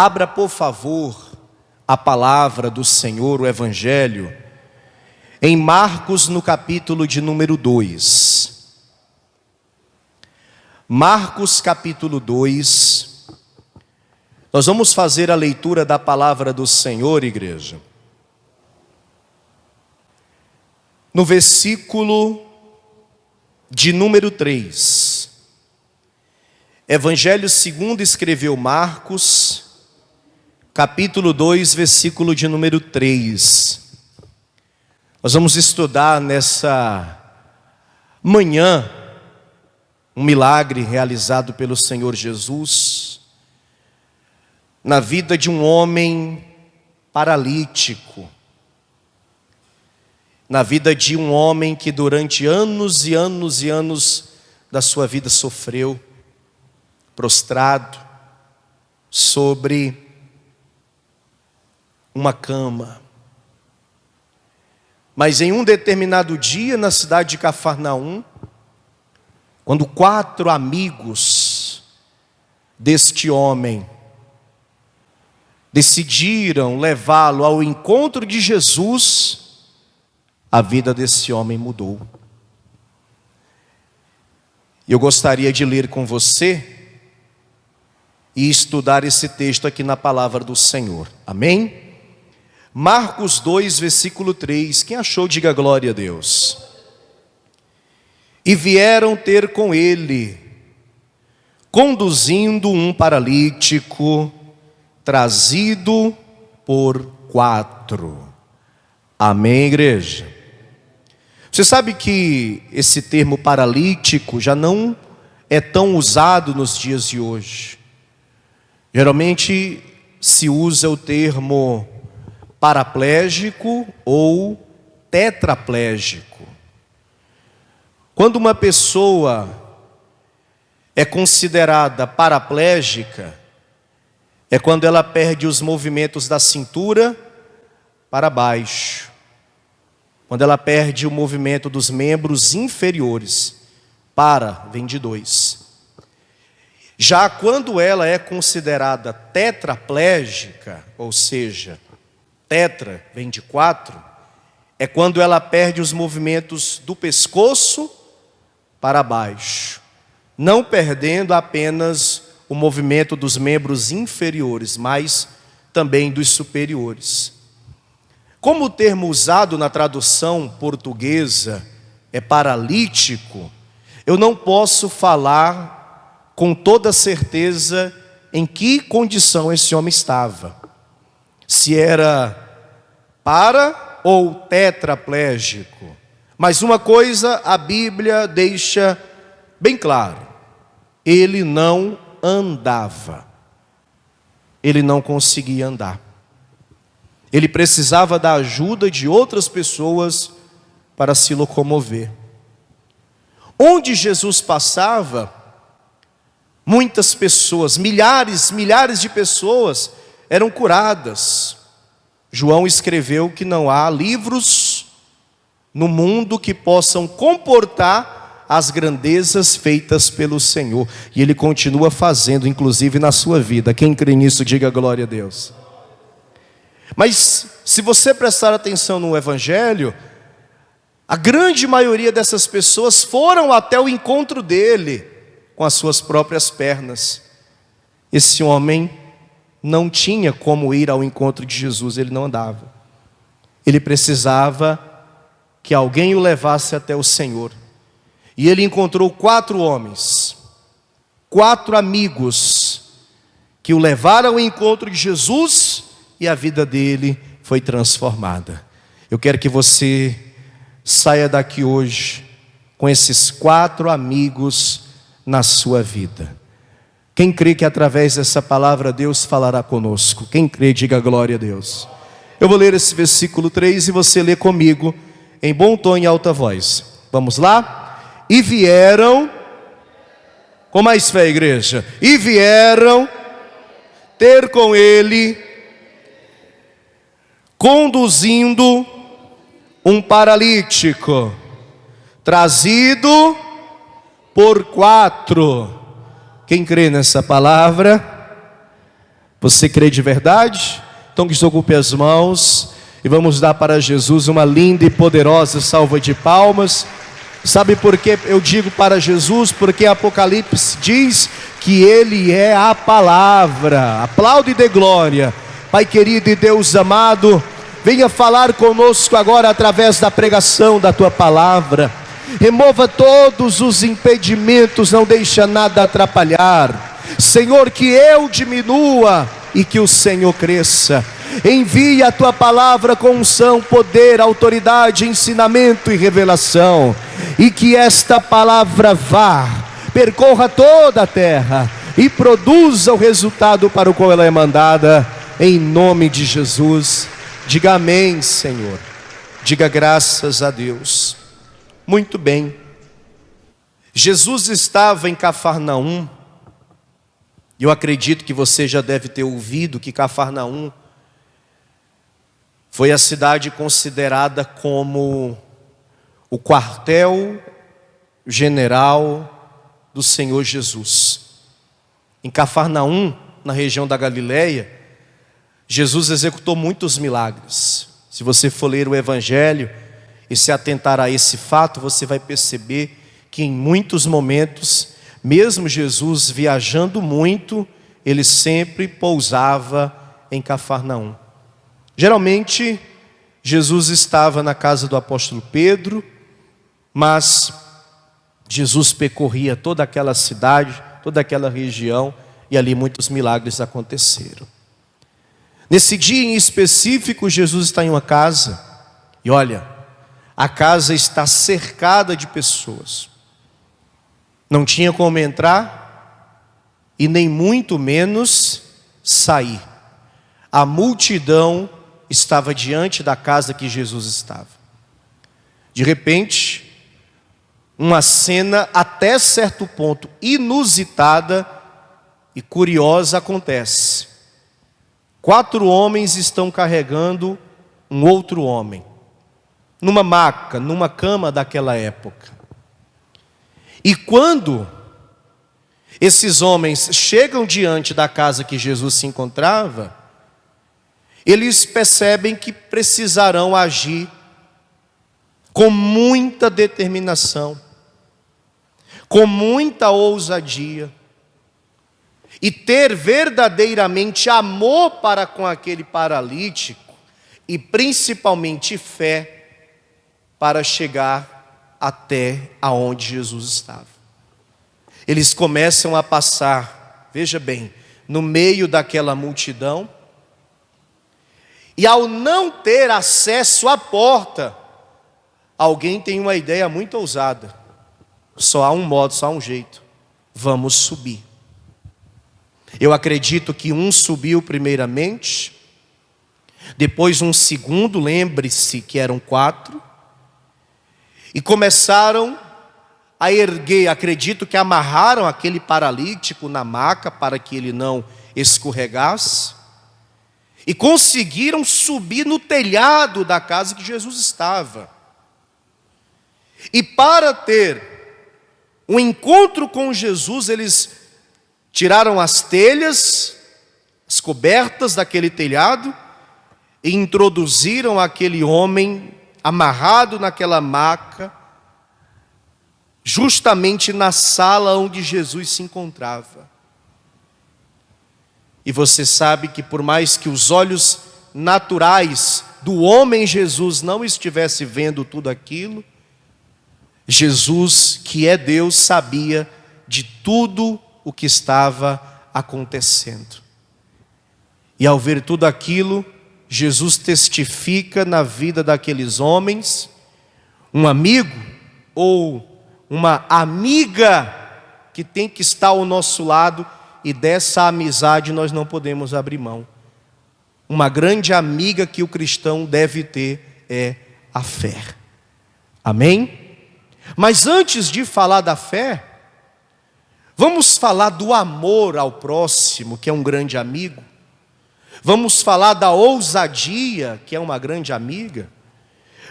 Abra, por favor, a palavra do Senhor, o Evangelho, em Marcos, no capítulo de número 2. Marcos, capítulo 2. Nós vamos fazer a leitura da palavra do Senhor, igreja. No versículo de número 3. Evangelho segundo escreveu Marcos, capítulo 2, versículo de número 3. Nós vamos estudar nessa manhã um milagre realizado pelo Senhor Jesus na vida de um homem paralítico, na vida de um homem que durante anos e anos e anos da sua vida sofreu, prostrado sobre uma cama. Mas em um determinado dia, na cidade de Cafarnaum, quando 4 amigos deste homem decidiram levá-lo ao encontro de Jesus, a vida desse homem mudou. Eu gostaria de ler com você e estudar esse texto aqui na palavra do Senhor. Amém? Marcos 2, versículo 3. Quem achou, diga glória a Deus. E vieram ter com ele, conduzindo um paralítico, trazido por 4. Amém, igreja? Você sabe que esse termo paralítico já não é tão usado nos dias de hoje. Geralmente se usa o termo paraplégico ou tetraplégico. Quando uma pessoa é considerada paraplégica, é quando ela perde os movimentos da cintura para baixo. Quando ela perde o movimento dos membros inferiores. Para, vem de 2. Já quando ela é considerada tetraplégica, ou seja, tetra vem de 4, é quando ela perde os movimentos do pescoço para baixo, não perdendo apenas o movimento dos membros inferiores, mas também dos superiores. Como o termo usado na tradução portuguesa é paralítico, eu não posso falar com toda certeza em que condição esse homem estava. Se era para ou tetraplégico. Mas uma coisa a Bíblia deixa bem claro: ele não andava. Ele não conseguia andar. Ele precisava da ajuda de outras pessoas para se locomover. Onde Jesus passava, muitas pessoas, milhares de pessoas eram curadas. João escreveu que não há livros no mundo que possam comportar as grandezas feitas pelo Senhor. E Ele continua fazendo, inclusive na sua vida. Quem crê nisso, diga glória a Deus. Mas se você prestar atenção no Evangelho, a grande maioria dessas pessoas foram até o encontro dele com as suas próprias pernas. Esse homem não tinha como ir ao encontro de Jesus, ele não andava. Ele precisava que alguém o levasse até o Senhor. E ele encontrou 4 homens, 4 amigos, que o levaram ao encontro de Jesus e a vida dele foi transformada. Eu quero que você saia daqui hoje com esses 4 amigos na sua vida. Quem crê que através dessa palavra Deus falará conosco? Quem crê, diga glória a Deus. Eu vou ler esse versículo 3 e você lê comigo em bom tom e alta voz. Vamos lá? E vieram, com mais fé, igreja, e vieram ter com ele, conduzindo um paralítico, trazido por 4. Quem crê nessa palavra? Você crê de verdade? Então desocupe as mãos e vamos dar para Jesus uma linda e poderosa salva de palmas. Sabe por que eu digo para Jesus? Porque Apocalipse diz que Ele é a palavra. Aplaude e dê glória. Pai querido e Deus amado, venha falar conosco agora através da pregação da Tua palavra. Remova todos os impedimentos, não deixa nada atrapalhar. Senhor, que eu diminua e que o Senhor cresça. Envia a Tua palavra com unção, poder, autoridade, ensinamento e revelação. E que esta palavra vá, percorra toda a terra e produza o resultado para o qual ela é mandada, em nome de Jesus. Diga amém, Senhor. Diga graças a Deus. Muito bem. Jesus estava em Cafarnaum. Eu acredito que você já deve ter ouvido que Cafarnaum foi a cidade considerada como o quartel-general do Senhor Jesus. Em Cafarnaum, na região da Galileia, Jesus executou muitos milagres. Se você for ler o Evangelho e se atentar a esse fato, você vai perceber que em muitos momentos, mesmo Jesus viajando muito, ele sempre pousava em Cafarnaum. Geralmente, Jesus estava na casa do apóstolo Pedro, mas Jesus percorria toda aquela cidade, toda aquela região, e ali muitos milagres aconteceram. Nesse dia em específico, Jesus está em uma casa, e olha, a casa está cercada de pessoas. Não tinha como entrar, e nem muito menos sair. A multidão estava diante da casa que Jesus estava. De repente, uma cena até certo ponto inusitada e curiosa acontece. 4 homens estão carregando um outro homem, numa maca, numa cama daquela época. E quando esses homens chegam diante da casa que Jesus se encontrava, eles percebem que precisarão agir com muita determinação, com muita ousadia, e ter verdadeiramente amor para com aquele paralítico, e principalmente fé, para chegar até aonde Jesus estava. Eles começam a passar, veja bem, no meio daquela multidão, e ao não ter acesso à porta, alguém tem uma ideia muito ousada. Só há um modo, só há um jeito. Vamos subir. Eu acredito que um subiu primeiramente, depois um segundo, lembre-se que eram 4, e começaram a erguer, acredito que amarraram aquele paralítico na maca para que ele não escorregasse, e conseguiram subir no telhado da casa que Jesus estava. E para ter um encontro com Jesus, eles tiraram as telhas, as cobertas daquele telhado, e introduziram aquele homem amarrado naquela maca, justamente na sala onde Jesus se encontrava. E você sabe que por mais que os olhos naturais do homem Jesus não estivesse vendo tudo aquilo, Jesus, que é Deus, sabia de tudo o que estava acontecendo. E ao ver tudo aquilo, Jesus testifica na vida daqueles homens, um amigo ou uma amiga que tem que estar ao nosso lado, e dessa amizade nós não podemos abrir mão. Uma grande amiga que o cristão deve ter é a fé. Amém? Mas antes de falar da fé, vamos falar do amor ao próximo, que é um grande amigo. Vamos falar da ousadia, que é uma grande amiga.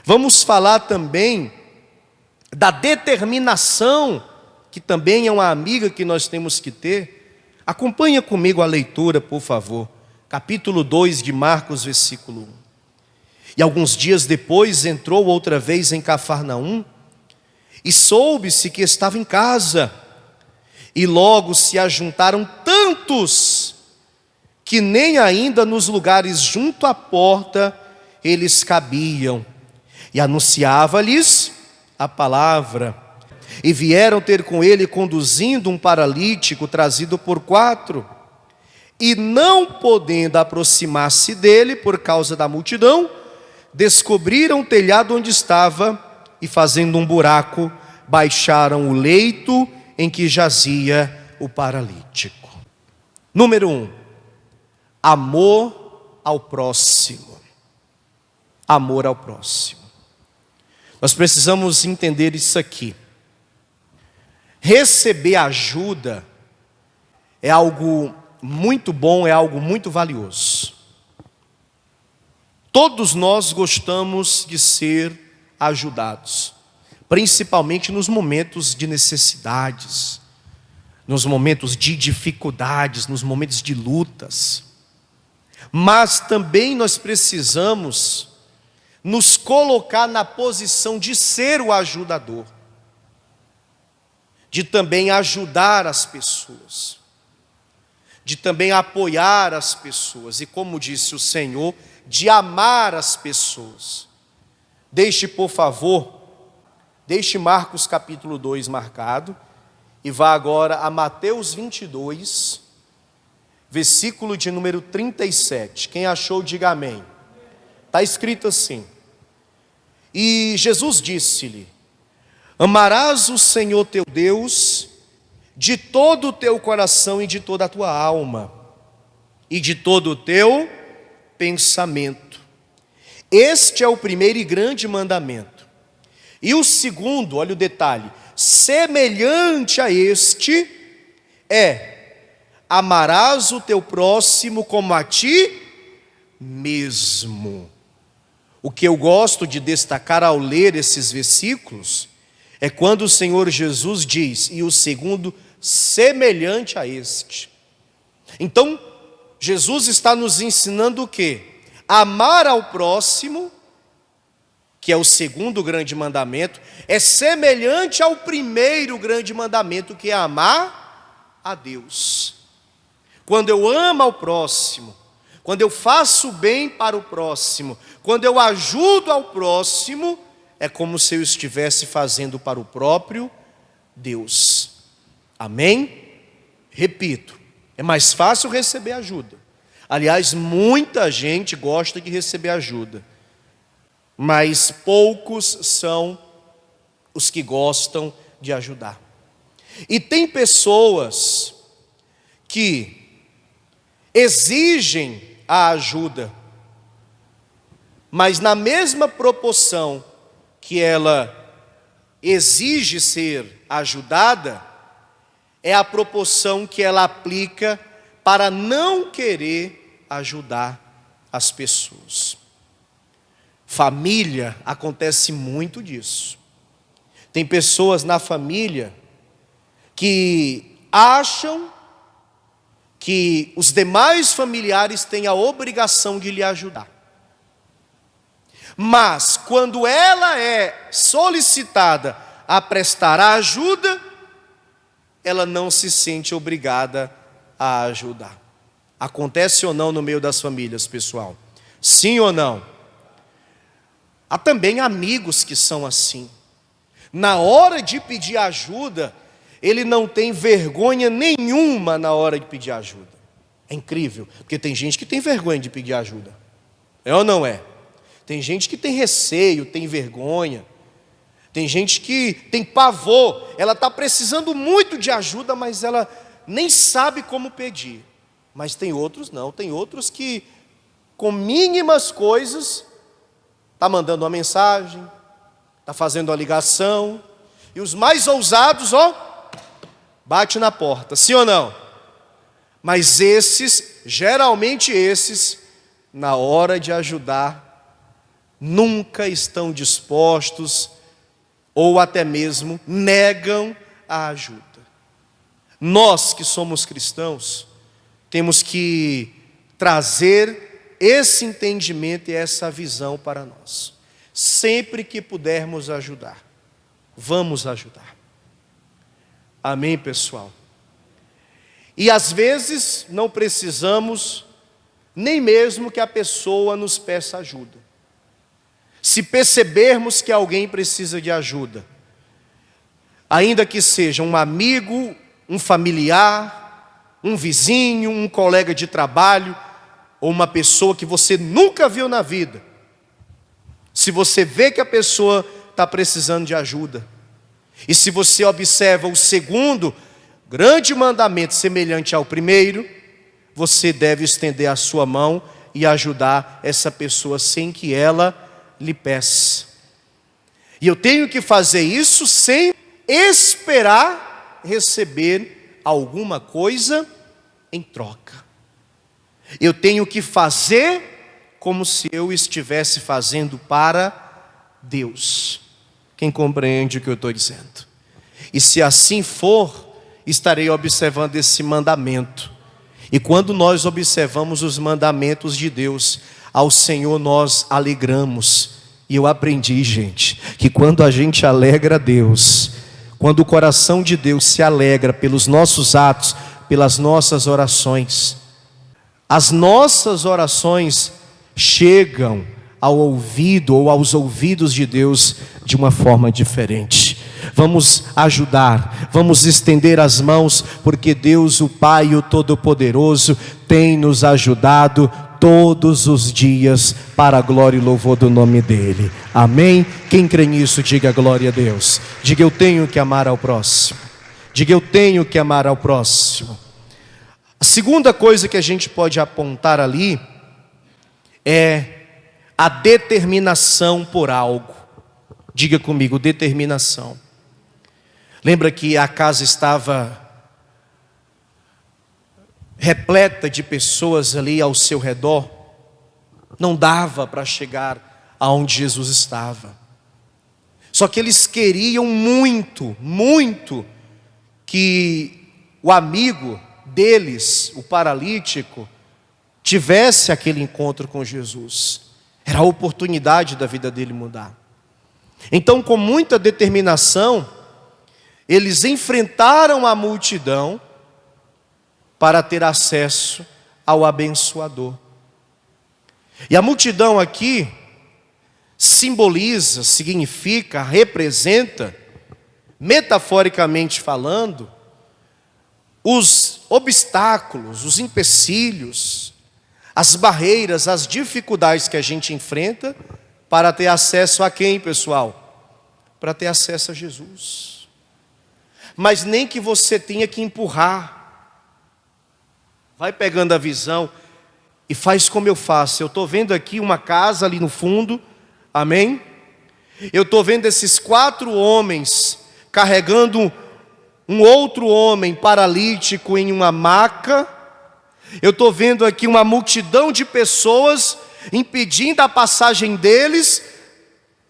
Vamos falar também da determinação, que também é uma amiga que nós temos que ter. Acompanha comigo a leitura, por favor. capítulo 2 de Marcos, versículo 1. E alguns dias depois entrou outra vez em Cafarnaum, e soube-se que estava em casa, e logo se ajuntaram tantos, que nem ainda nos lugares junto à porta eles cabiam, e anunciava-lhes a palavra. E vieram ter com ele conduzindo um paralítico trazido por 4, e não podendo aproximar-se dele por causa da multidão, descobriram o telhado onde estava, e fazendo um buraco, baixaram o leito em que jazia o paralítico. Número 1, amor ao próximo. Amor ao próximo. Nós precisamos entender isso aqui. Receber ajuda é algo muito bom, é algo muito valioso. Todos nós gostamos de ser ajudados, principalmente nos momentos de necessidades, nos momentos de dificuldades, nos momentos de lutas. Mas também nós precisamos nos colocar na posição de ser o ajudador, de também ajudar as pessoas, de também apoiar as pessoas, e como disse o Senhor, de amar as pessoas. Por favor, deixe Marcos capítulo 2 marcado, e vá agora a Mateus 22, versículo de número 37. Quem achou, diga amém. Está escrito assim: e Jesus disse-lhe: amarás o Senhor teu Deus de todo o teu coração e de toda a tua alma, e de todo o teu pensamento. Este é o primeiro e grande mandamento. E o segundo, olha o detalhe, semelhante a este, é: amarás o teu próximo como a ti mesmo. O que eu gosto de destacar ao ler esses versículos é quando o Senhor Jesus diz, e o segundo, semelhante a este. Então, Jesus está nos ensinando o quê? Amar ao próximo, que é o segundo grande mandamento, é semelhante ao primeiro grande mandamento, que é amar a Deus. Quando eu amo ao próximo, quando eu faço bem para o próximo, quando eu ajudo ao próximo, é como se eu estivesse fazendo para o próprio Deus. Amém? Repito, é mais fácil receber ajuda. Aliás, muita gente gosta de receber ajuda, mas poucos são os que gostam de ajudar. E tem pessoas que exigem a ajuda, mas na mesma proporção que ela exige ser ajudada, é a proporção que ela aplica para não querer ajudar as pessoas. Família, acontece muito disso. Tem pessoas na família que acham que os demais familiares têm a obrigação de lhe ajudar. Mas quando ela é solicitada a prestar a ajuda, ela não se sente obrigada a ajudar. Acontece ou não no meio das famílias, pessoal? Sim ou não? Há também amigos que são assim. Na hora de pedir ajuda, ele não tem vergonha nenhuma na hora de pedir ajuda. É incrível, porque tem gente que tem vergonha de pedir ajuda. É ou não é? Tem gente que tem receio, tem vergonha. Tem gente que tem pavor. Ela está precisando muito de ajuda, mas ela nem sabe como pedir. Mas tem outros não. Tem outros que, com mínimas coisas, está mandando uma mensagem, está fazendo uma ligação. E os mais ousados, bate na porta. Sim ou não? Mas esses, geralmente esses, na hora de ajudar, nunca estão dispostos ou até mesmo negam a ajuda. Nós que somos cristãos, temos que trazer esse entendimento e essa visão para nós. Sempre que pudermos ajudar, vamos ajudar. Amém, pessoal? E às vezes não precisamos nem mesmo que a pessoa nos peça ajuda. Se percebermos que alguém precisa de ajuda, ainda que seja um amigo, um familiar, um vizinho, um colega de trabalho, ou uma pessoa que você nunca viu na vida, se você vê que a pessoa está precisando de ajuda, e se você observa o segundo grande mandamento semelhante ao primeiro, você deve estender a sua mão e ajudar essa pessoa sem que ela lhe peça. E eu tenho que fazer isso sem esperar receber alguma coisa em troca. Eu tenho que fazer como se eu estivesse fazendo para Deus. Quem compreende o que eu estou dizendo? E se assim for, estarei observando esse mandamento. E quando nós observamos os mandamentos de Deus, ao Senhor nós alegramos. E eu aprendi, gente, que quando a gente alegra a Deus, quando o coração de Deus se alegra pelos nossos atos, pelas nossas orações, as nossas orações chegam ao ouvido ou aos ouvidos de Deus de uma forma diferente. Vamos ajudar, vamos estender as mãos, porque Deus, o Pai, o Todo-Poderoso, tem nos ajudado todos os dias para a glória e louvor do nome dEle. Amém? Quem crê nisso, diga glória a Deus. Diga: eu tenho que amar ao próximo. Diga: eu tenho que amar ao próximo. A segunda coisa que a gente pode apontar ali é a determinação por algo. Diga comigo: determinação. Lembra que a casa estava repleta de pessoas ali ao seu redor? Não dava para chegar aonde Jesus estava. Só que eles queriam muito, muito que o amigo deles, o paralítico, tivesse aquele encontro com Jesus. Era a oportunidade da vida dele mudar. Então, com muita determinação, eles enfrentaram a multidão para ter acesso ao abençoador. E a multidão aqui simboliza, significa, representa, metaforicamente falando, os obstáculos, os empecilhos, as barreiras, as dificuldades que a gente enfrenta para ter acesso a quem, pessoal? Para ter acesso a Jesus. Mas nem que você tenha que empurrar. Vai pegando a visão e faz como eu faço. Eu estou vendo aqui uma casa ali no fundo, amém? Eu estou vendo esses 4 homens carregando um outro homem paralítico em uma maca. Eu estou vendo aqui uma multidão de pessoas impedindo a passagem deles.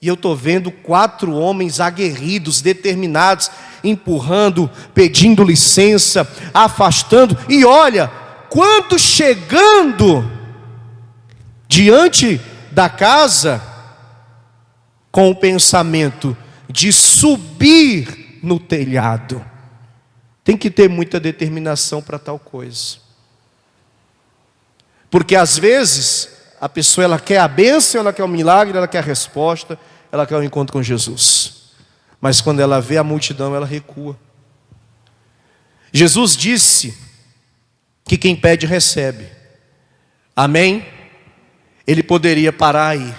E eu estou vendo 4 homens aguerridos, determinados, empurrando, pedindo licença, afastando. E olha, quando chegando diante da casa, com o pensamento de subir no telhado. Tem que ter muita determinação para tal coisa. Porque às vezes a pessoa, ela quer a bênção, ela quer o milagre, ela quer a resposta, ela quer o encontro com Jesus. Mas quando ela vê a multidão, ela recua. Jesus disse que quem pede recebe. Amém? Ele poderia parar aí.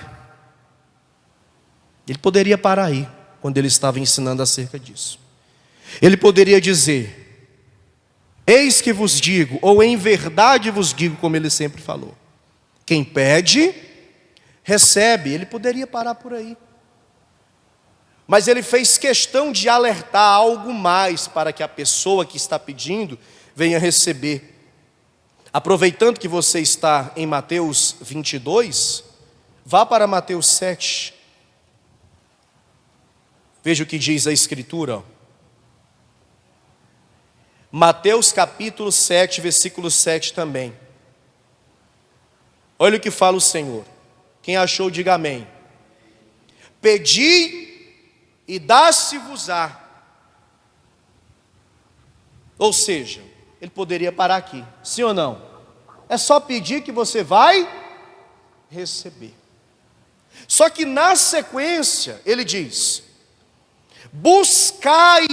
Ele poderia parar aí, quando ele estava ensinando acerca disso. Ele poderia dizer: eis que vos digo, ou em verdade vos digo, como ele sempre falou. Quem pede, recebe. Ele poderia parar por aí. Mas ele fez questão de alertar algo mais para que a pessoa que está pedindo venha receber. Aproveitando que você está em Mateus 22, vá para Mateus 7. Veja o que diz a Escritura. Mateus capítulo 7, versículo 7 também. Olha o que fala o Senhor. Quem achou, diga amém. Pedi e dá-se-vos-á. Ou seja, ele poderia parar aqui, sim ou não? É só pedir que você vai receber. Só que na sequência, ele diz: buscai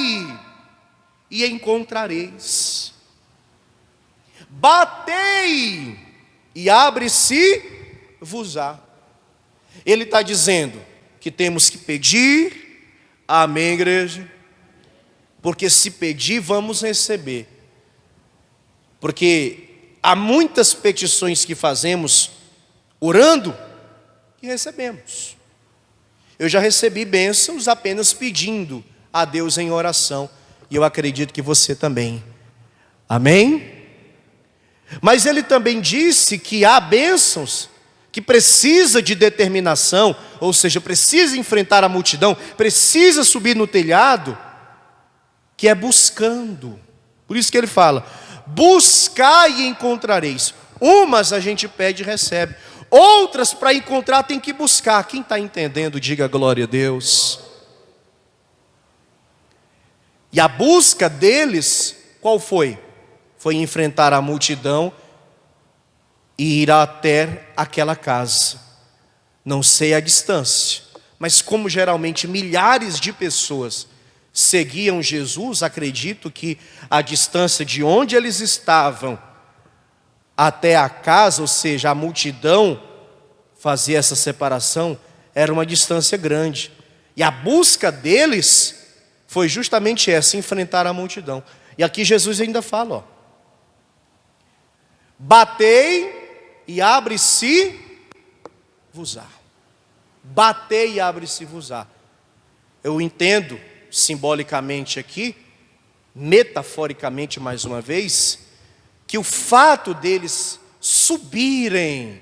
e encontrareis. Batei e abre-se-vos-á. Ele está dizendo que temos que pedir, amém, igreja? Porque se pedir, vamos receber. Porque há muitas petições que fazemos orando que recebemos. Eu já recebi bênçãos apenas pedindo a Deus em oração, e eu acredito que você também. Amém? Mas ele também disse que há bênçãos que precisa de determinação, ou seja, precisa enfrentar a multidão, precisa subir no telhado, que é buscando. Por isso que ele fala: buscai e encontrareis. Umas a gente pede e recebe, outras para encontrar tem que buscar. Quem está entendendo, diga glória a Deus. E a busca deles, qual foi? Foi enfrentar a multidão e ir até aquela casa. Não sei a distância, mas como geralmente milhares de pessoas seguiam Jesus, acredito que a distância de onde eles estavam até a casa, ou seja, a multidão fazia essa separação, era uma distância grande. E a busca deles foi justamente essa, enfrentar a multidão. E aqui Jesus ainda fala, ó: batei e abre-se-vos-á. Batei e abre-se-vos-á. Eu entendo simbolicamente aqui, metaforicamente mais uma vez, que o fato deles subirem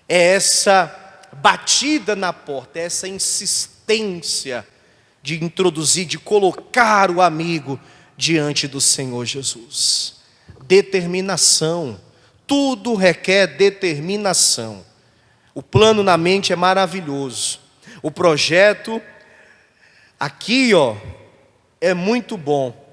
é essa batida na porta, é essa insistência de introduzir, de colocar o amigo diante do Senhor Jesus. Determinação, tudo requer determinação. O plano na mente é maravilhoso, o projeto aqui, ó, é muito bom,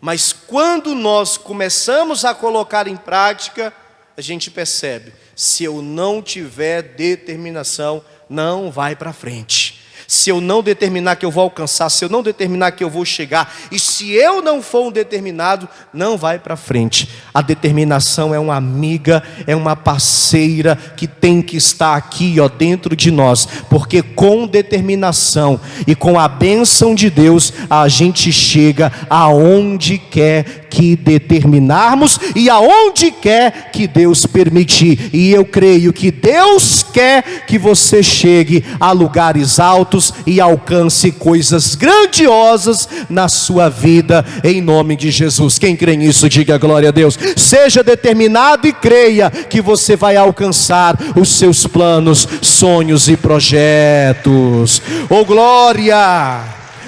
mas quando nós começamos a colocar em prática, a gente percebe: se eu não tiver determinação, não vai para frente. Se eu não determinar que eu vou alcançar, se eu não determinar que eu vou chegar, e se eu não for um determinado, não vai para frente. A determinação é uma amiga, é uma parceira que tem que estar aqui, ó, dentro de nós, porque com determinação e com a bênção de Deus, a gente chega aonde quer que determinarmos e aonde quer que Deus permitir. E eu creio que Deus quer que você chegue a lugares altos e alcance coisas grandiosas na sua vida, em nome de Jesus. Quem crê nisso, diga glória a Deus. Seja determinado e creia que você vai alcançar os seus planos, sonhos e projetos. Oh glória!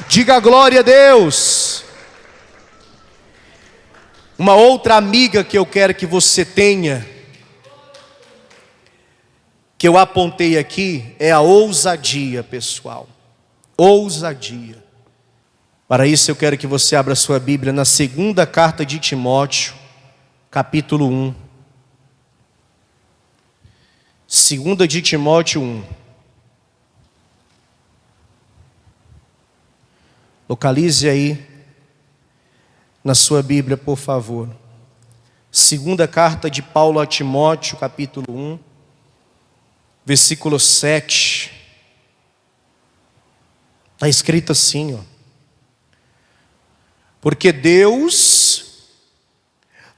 Diga glória a Deus. Uma outra amiga que eu quero que você tenha, que eu apontei aqui, é a ousadia, pessoal. Ousadia. Para isso eu quero que você abra sua Bíblia na segunda carta de Timóteo, capítulo 1. Segunda de Timóteo 1. Localize aí na sua Bíblia, por favor. Segunda carta de Paulo a Timóteo, capítulo 1, versículo 7. Está escrito assim, ó: porque Deus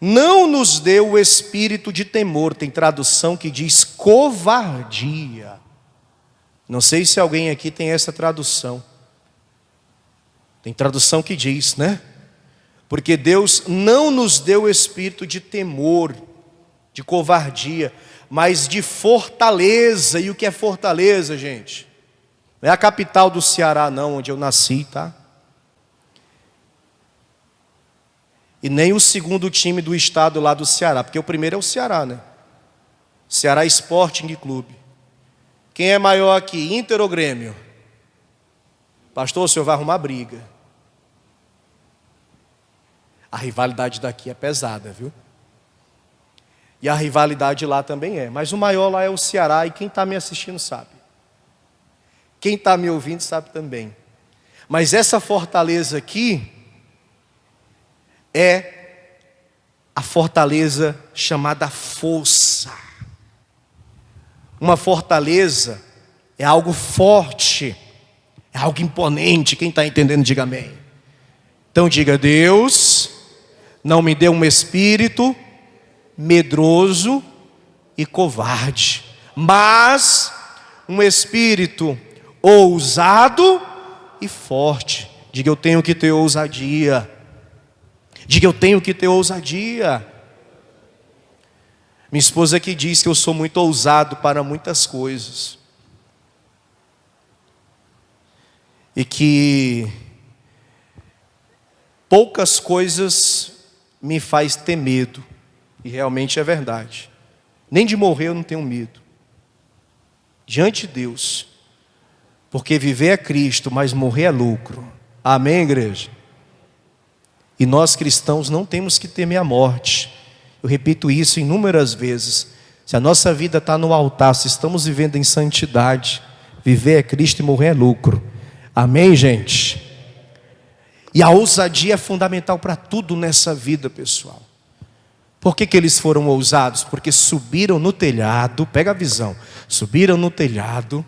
não nos deu o espírito de temor. Tem tradução que diz covardia. Não sei se alguém aqui tem essa tradução. Tem tradução que diz, né? Porque Deus não nos deu o espírito de temor, de covardia, mas de fortaleza. E o que é fortaleza, gente? Não é a capital do Ceará não, onde eu nasci, tá? E nem o segundo time do estado lá do Ceará, porque o primeiro é o Ceará, né? Ceará Sporting Clube. Quem é maior aqui, Inter ou Grêmio? Pastor, o senhor vai arrumar briga. A rivalidade daqui é pesada, viu? E a rivalidade lá também é. Mas o maior lá é o Ceará, e quem está me assistindo sabe. Quem está me ouvindo sabe também. Mas essa fortaleza aqui é a fortaleza chamada força. Uma fortaleza é algo forte, é algo imponente. Quem está entendendo, diga amém. Então diga: Deus não me deu um espírito medroso e covarde, mas um espírito ousado e forte. Diga: eu tenho que ter ousadia. Diga: eu tenho que ter ousadia. Minha esposa aqui diz que eu sou muito ousado para muitas coisas. E que poucas coisas me faz ter medo. E realmente é verdade. Nem de morrer eu não tenho medo. Diante de Deus. Porque viver é Cristo, mas morrer é lucro. Amém, igreja? E nós cristãos não temos que temer a morte. Eu repito isso inúmeras vezes. Se a nossa vida está no altar, se estamos vivendo em santidade, viver é Cristo e morrer é lucro. Amém, gente? E a ousadia é fundamental para tudo nessa vida, pessoal. Por que eles foram ousados? Porque subiram no telhado, pega a visão, subiram no telhado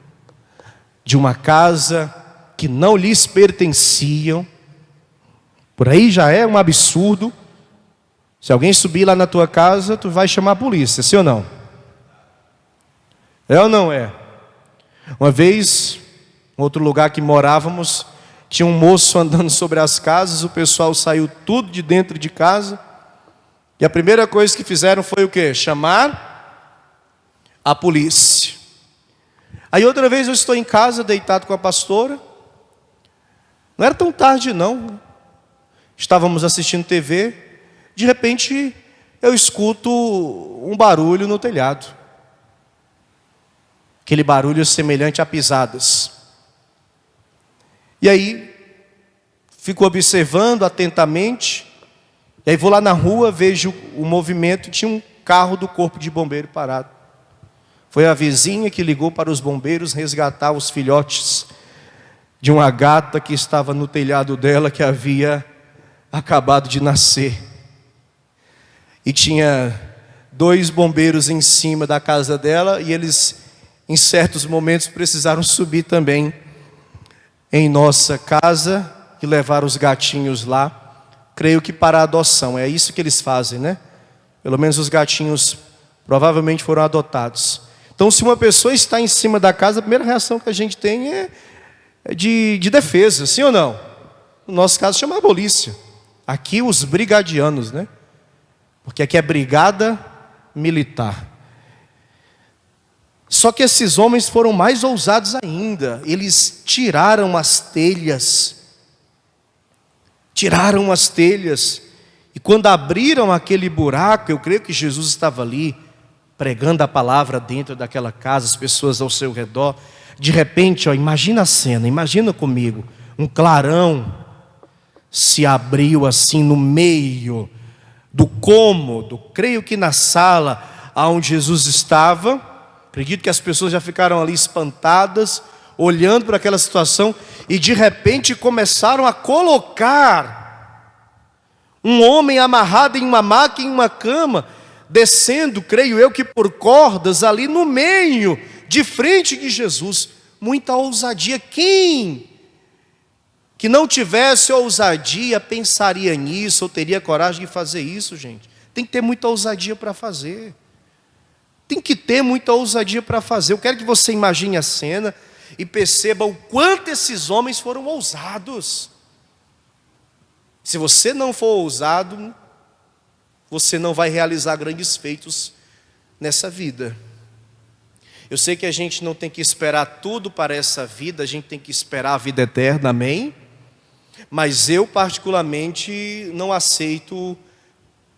de uma casa que não lhes pertenciam. Por aí já é um absurdo. Se alguém subir lá na tua casa, tu vai chamar a polícia, sim ou não? É ou não é? Uma vez, em outro lugar que morávamos, tinha um moço andando sobre as casas, o pessoal saiu tudo de dentro de casa, e a primeira coisa que fizeram foi o quê? Chamar a polícia. Aí outra vez eu estou em casa, deitado com a pastora, não era tão tarde não, estávamos assistindo TV, de repente eu escuto um barulho no telhado, aquele barulho semelhante a pisadas, e aí fico observando atentamente, e aí vou lá na rua, vejo o movimento, tinha um carro do corpo de bombeiro parado. Foi a vizinha que ligou para os bombeiros resgatar os filhotes de uma gata que estava no telhado dela, que havia acabado de nascer. E tinha 2 bombeiros em cima da casa dela, e eles, em certos momentos, precisaram subir também em nossa casa e levar os gatinhos lá. Creio que para a adoção, é isso que eles fazem, né? Pelo menos os gatinhos provavelmente foram adotados. Então, se uma pessoa está em cima da casa, a primeira reação que a gente tem é de defesa, sim ou não? No nosso caso, chama a polícia. Aqui os brigadianos, né? Porque aqui é brigada militar. Só que esses homens foram mais ousados ainda. Eles tiraram as telhas. Tiraram as telhas. E quando abriram aquele buraco, eu creio que Jesus estava ali, pregando a palavra dentro daquela casa, as pessoas ao seu redor. De repente, imagina a cena, imagina comigo. Um clarão se abriu assim no meio do cômodo, creio que na sala onde Jesus estava. Acredito que as pessoas já ficaram ali espantadas, olhando para aquela situação, e de repente começaram a colocar um homem amarrado em uma maca, em uma cama, descendo, creio eu que por cordas, ali no meio, de frente de Jesus. Muita ousadia. Quem que não tivesse ousadia pensaria nisso, ou teria coragem de fazer isso, gente? Tem que ter muita ousadia para fazer. Tem que ter muita ousadia para fazer. Eu quero que você imagine a cena e perceba o quanto esses homens foram ousados. Se você não for ousado, você não vai realizar grandes feitos nessa vida. Eu sei que a gente não tem que esperar tudo para essa vida, a gente tem que esperar a vida eterna, amém? Mas eu particularmente não aceito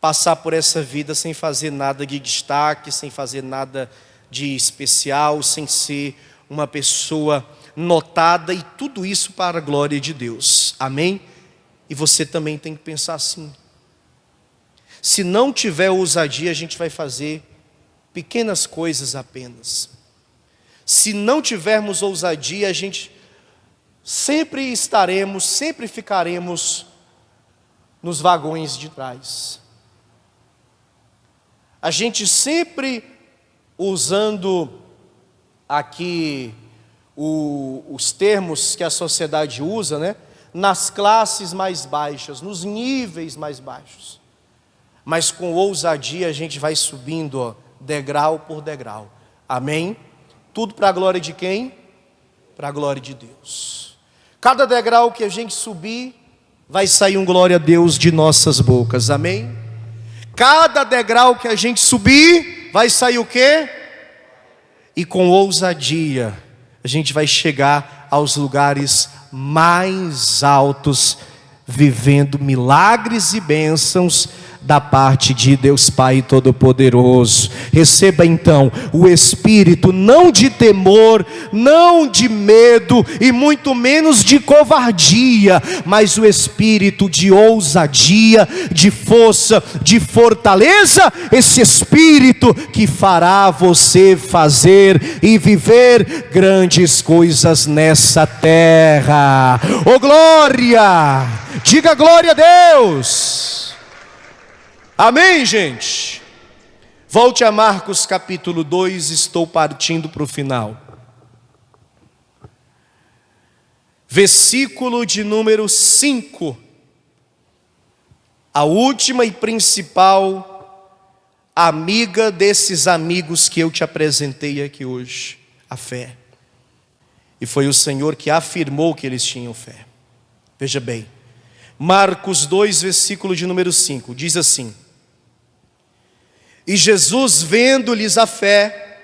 passar por essa vida sem fazer nada de destaque, sem fazer nada de especial, sem ser uma pessoa notada, e tudo isso para a glória de Deus. Amém? E você também tem que pensar assim. Se não tiver ousadia, a gente vai fazer pequenas coisas apenas. Se não tivermos ousadia, a gente sempre ficaremos nos vagões de trás. A gente sempre usando aqui os termos que a sociedade usa, né? Nas classes mais baixas, nos níveis mais baixos. Mas com ousadia a gente vai subindo, ó, degrau por degrau. Amém? Tudo para a glória de quem? Para a glória de Deus. Cada degrau que a gente subir, vai sair um glória a Deus de nossas bocas. Amém? Cada degrau que a gente subir, vai sair o quê? E com ousadia, a gente vai chegar aos lugares mais altos, vivendo milagres e bênçãos da parte de Deus Pai Todo-Poderoso. Receba então o espírito não de temor, não de medo e muito menos de covardia, mas o espírito de ousadia, de força, de fortaleza, esse espírito que fará você fazer e viver grandes coisas nessa terra. Oh glória! Diga glória a Deus! Amém, gente? Volte a Marcos capítulo 2, estou partindo para o final. Versículo de número 5. A última e principal amiga desses amigos que eu te apresentei aqui hoje, a fé. E foi o Senhor que afirmou que eles tinham fé. Veja bem, Marcos 2, versículo de número 5, diz assim: E Jesus, vendo-lhes a fé,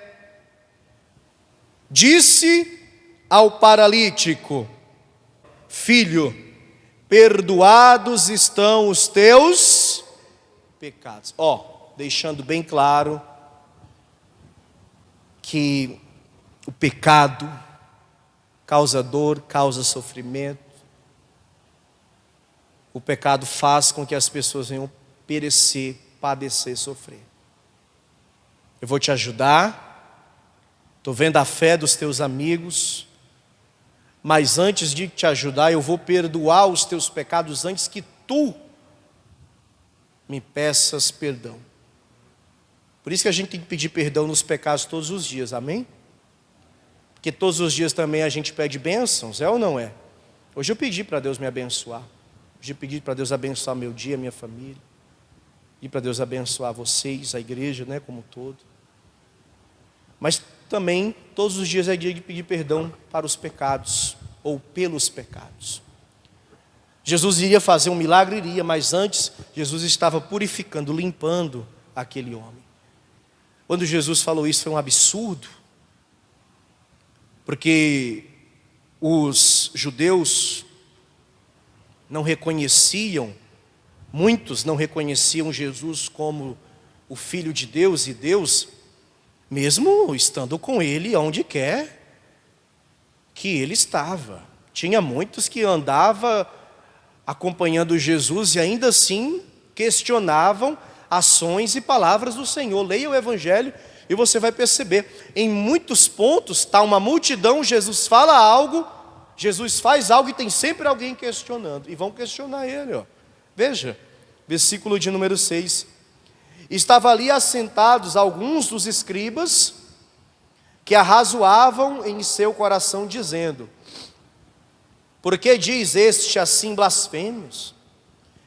disse ao paralítico: Filho, perdoados estão os teus pecados. Deixando bem claro que o pecado causa dor, causa sofrimento. O pecado faz com que as pessoas venham perecer, padecer, sofrer. Eu vou te ajudar, estou vendo a fé dos teus amigos, mas antes de te ajudar, eu vou perdoar os teus pecados antes que tu me peças perdão. Por isso que a gente tem que pedir perdão nos pecados todos os dias, amém? Porque todos os dias também a gente pede bênçãos, é ou não é? Hoje eu pedi para Deus me abençoar, hoje eu pedi para Deus abençoar meu dia, minha família, e para Deus abençoar vocês, a igreja, né, como um todo. Mas também, todos os dias é dia de pedir perdão para os pecados, ou pelos pecados. Jesus iria fazer um milagre, mas antes, Jesus estava purificando, limpando aquele homem. Quando Jesus falou isso, foi um absurdo, porque os judeus não reconheciam, muitos não reconheciam Jesus como o Filho de Deus e Deus, mesmo estando com ele onde quer que ele estava. Tinha muitos que andavam acompanhando Jesus e ainda assim questionavam ações e palavras do Senhor. Leia o Evangelho e você vai perceber. Em muitos pontos está uma multidão, Jesus fala algo, Jesus faz algo e tem sempre alguém questionando. E vão questionar ele. Veja, versículo de número 6. Estava ali assentados alguns dos escribas que arrazoavam em seu coração, dizendo: Por que diz este assim blasfêmios?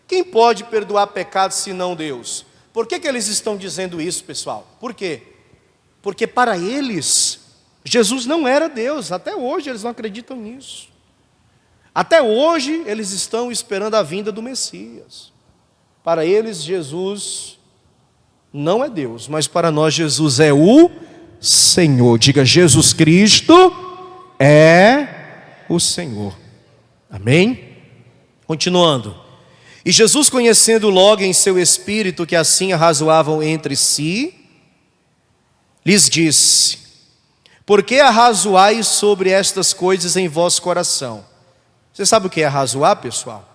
Quem pode perdoar pecados senão Deus? Por que eles estão dizendo isso, pessoal? Por quê? Porque para eles, Jesus não era Deus. Até hoje eles não acreditam nisso. Até hoje eles estão esperando a vinda do Messias. Para eles, Jesus não é Deus, mas para nós Jesus é o Senhor. Diga: Jesus Cristo é o Senhor. Amém? Continuando. E Jesus, conhecendo logo em seu espírito que assim arrazoavam entre si, lhes disse: por que arrazoais sobre estas coisas em vosso coração? Você sabe o que é arrazoar, pessoal?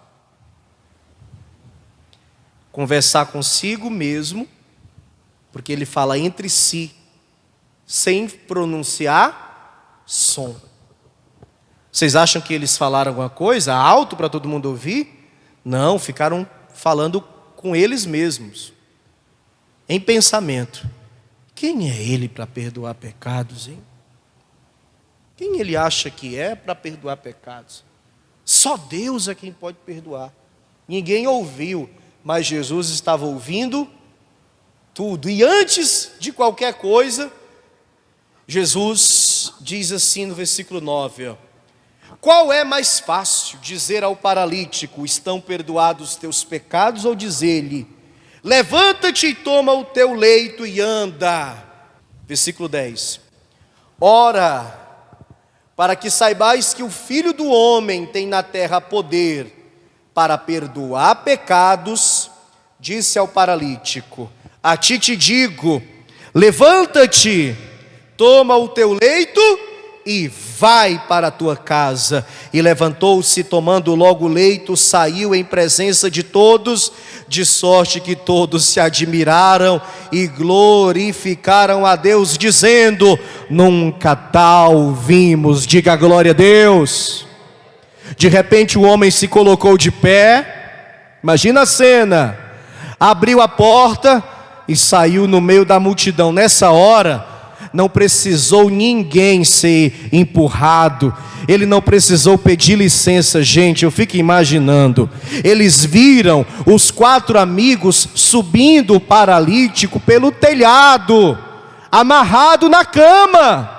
Conversar consigo mesmo, porque ele fala entre si, sem pronunciar som. Vocês acham que eles falaram alguma coisa alto para todo mundo ouvir? Não, ficaram falando com eles mesmos, em pensamento. Quem é ele para perdoar pecados, hein? Quem ele acha que é para perdoar pecados? Só Deus é quem pode perdoar. Ninguém ouviu, mas Jesus estava ouvindo tudo. E antes de qualquer coisa, Jesus diz assim no versículo 9, ó: qual é mais fácil, dizer ao paralítico, estão perdoados os teus pecados, ou dizer-lhe, levanta-te e toma o teu leito e anda? Versículo 10. Ora, para que saibais que o Filho do Homem tem na terra poder para perdoar pecados, disse ao paralítico, a ti te digo, levanta-te, toma o teu leito e vai para a tua casa. E levantou-se, tomando logo o leito, saiu em presença de todos, de sorte que todos se admiraram e glorificaram a Deus, dizendo, nunca tal vimos. Diga glória a Deus. De repente o homem se colocou de pé, imagina a cena, abriu a porta e saiu no meio da multidão. Nessa hora, não precisou ninguém ser empurrado, ele não precisou pedir licença. Gente, eu fico imaginando, eles viram os 4 amigos subindo o paralítico pelo telhado, amarrado na cama.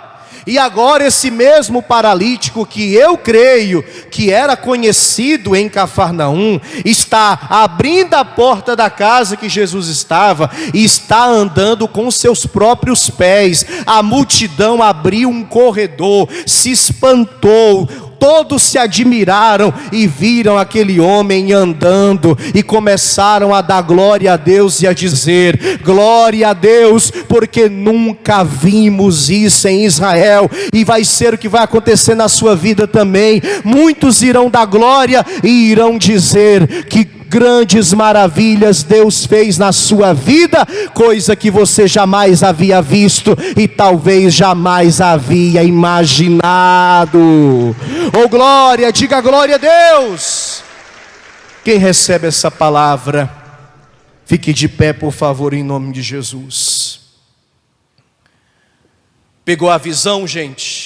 E agora esse mesmo paralítico, que eu creio que era conhecido em Cafarnaum, está abrindo a porta da casa que Jesus estava e está andando com seus próprios pés. A multidão abriu um corredor, se espantou, todos se admiraram e viram aquele homem andando e começaram a dar glória a Deus e a dizer, glória a Deus, porque nunca vimos isso em Israel. E vai ser o que vai acontecer na sua vida também. Muitos irão dar glória e irão dizer que grandes maravilhas Deus fez na sua vida, coisa que você jamais havia visto e talvez jamais havia imaginado. Oh glória, diga glória a Deus. Quem recebe essa palavra, fique de pé por favor, em nome de Jesus. Pegou a visão, gente?